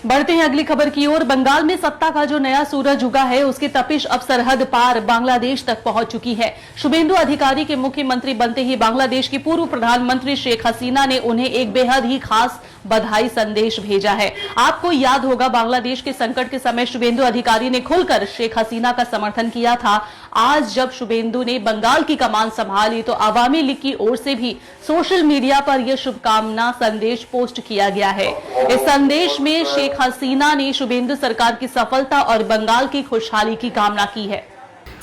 बढ़ते हैं अगली खबर की ओर। बंगाल में सत्ता का जो नया सूरज उगा है, उसकी तपिश अब सरहद पार बांग्लादेश तक पहुंच चुकी है। शुभेंदु अधिकारी के मुख्यमंत्री बनते ही बांग्लादेश की पूर्व प्रधानमंत्री शेख हसीना ने उन्हें एक बेहद ही खास बधाई संदेश भेजा है। आपको याद होगा, बांग्लादेश के संकट के समय शुभेंदु अधिकारी ने खुलकर शेख हसीना का समर्थन किया था। आज जब शुभेंदु ने बंगाल की कमान संभाली तो अवामी लीग की ओर से भी सोशल मीडिया पर यह शुभकामना संदेश पोस्ट किया गया है। इस संदेश में शेख हसीना ने शुभेंदु सरकार की सफलता और बंगाल की खुशहाली की कामना की है।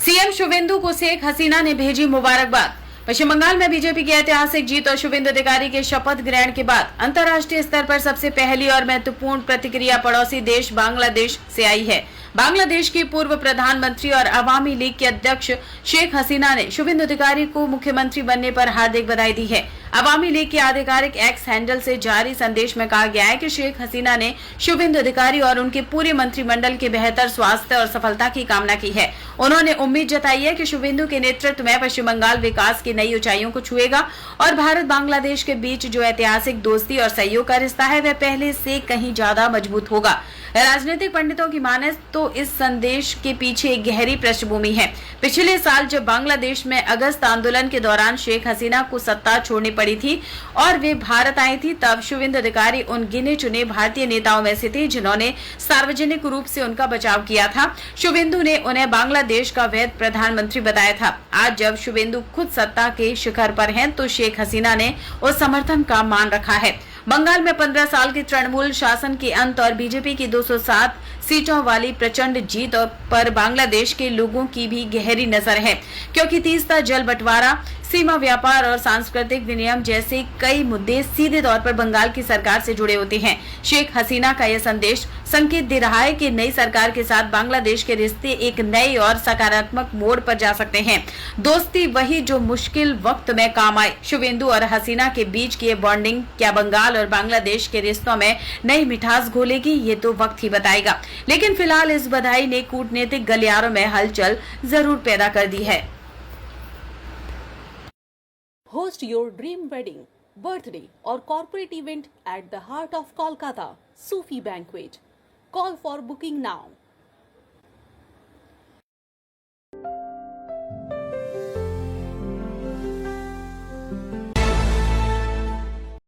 सीएम शुभेंदु को शेख हसीना ने भेजी मुबारकबाद। पश्चिम बंगाल में बीजेपी की ऐतिहासिक जीत और शुभेंदु अधिकारी के शपथ ग्रहण के बाद अंतर्राष्ट्रीय स्तर पर सबसे पहली और महत्वपूर्ण प्रतिक्रिया पड़ोसी देश बांग्लादेश से आई है। बांग्लादेश की पूर्व प्रधानमंत्री और अवामी लीग के अध्यक्ष शेख हसीना ने शुभेंदु अधिकारी को मुख्यमंत्री बनने पर हार्दिक बधाई दी है। अवामी लीग के आधिकारिक एक्स हैंडल से जारी संदेश में कहा गया है कि शेख हसीना ने शुभेंदु अधिकारी और उनके पूरे मंत्रिमंडल के बेहतर स्वास्थ्य और सफलता की कामना की है। उन्होंने उम्मीद जताई है कि शुभेंदु के नेतृत्व में पश्चिम बंगाल विकास की नई ऊंचाइयों को छुएगा और भारत बांग्लादेश के बीच जो ऐतिहासिक दोस्ती और सहयोग का रिश्ता है, वह पहले से कहीं ज्यादा मजबूत होगा। राजनीतिक पंडितों की माने तो इस संदेश के पीछे एक गहरी पृष्ठभूमि है। पिछले साल जब बांग्लादेश में अगस्त आंदोलन के दौरान शेख हसीना को सत्ता छोड़नी पड़ी थी और वे भारत आई थी, तब शुभेंदु अधिकारी उन गिने चुने भारतीय नेताओं में से थे जिन्होंने सार्वजनिक रूप से उनका बचाव किया था। शुभेंदु ने उन्हें बांग्लादेश का वैध प्रधानमंत्री बताया था। आज जब शुभेंदु खुद सत्ता के शिखर पर हैं, तो शेख हसीना ने उस समर्थन का मान रखा है। बंगाल में 15 साल की तृणमूल शासन के अंत और बीजेपी की 207 सीटों वाली प्रचंड जीत पर बांग्लादेश के लोगों की भी गहरी नजर है, क्योंकि तीस्ता जल बंटवारा, सीमा व्यापार और सांस्कृतिक विनिमय जैसे कई मुद्दे सीधे तौर पर बंगाल की सरकार से जुड़े होते हैं। शेख हसीना का यह संदेश संकेत दे रहा है कि नई सरकार के साथ बांग्लादेश के रिश्ते एक नए और सकारात्मक मोड़ पर जा सकते हैं। दोस्ती वही जो मुश्किल वक्त में काम आए। शुभेंदु और हसीना के बीच की बॉन्डिंग क्या बंगाल और बांग्लादेश के रिश्तों में नई मिठास घोलेगी, ये तो वक्त ही बताएगा। लेकिन फिलहाल इस बधाई ने कूटनीतिक गलियारों में हलचल जरूर पैदा कर दी है। Host your dream wedding, birthday or corporate event at the heart of Kolkata, Sufi Banquet. Call for booking now.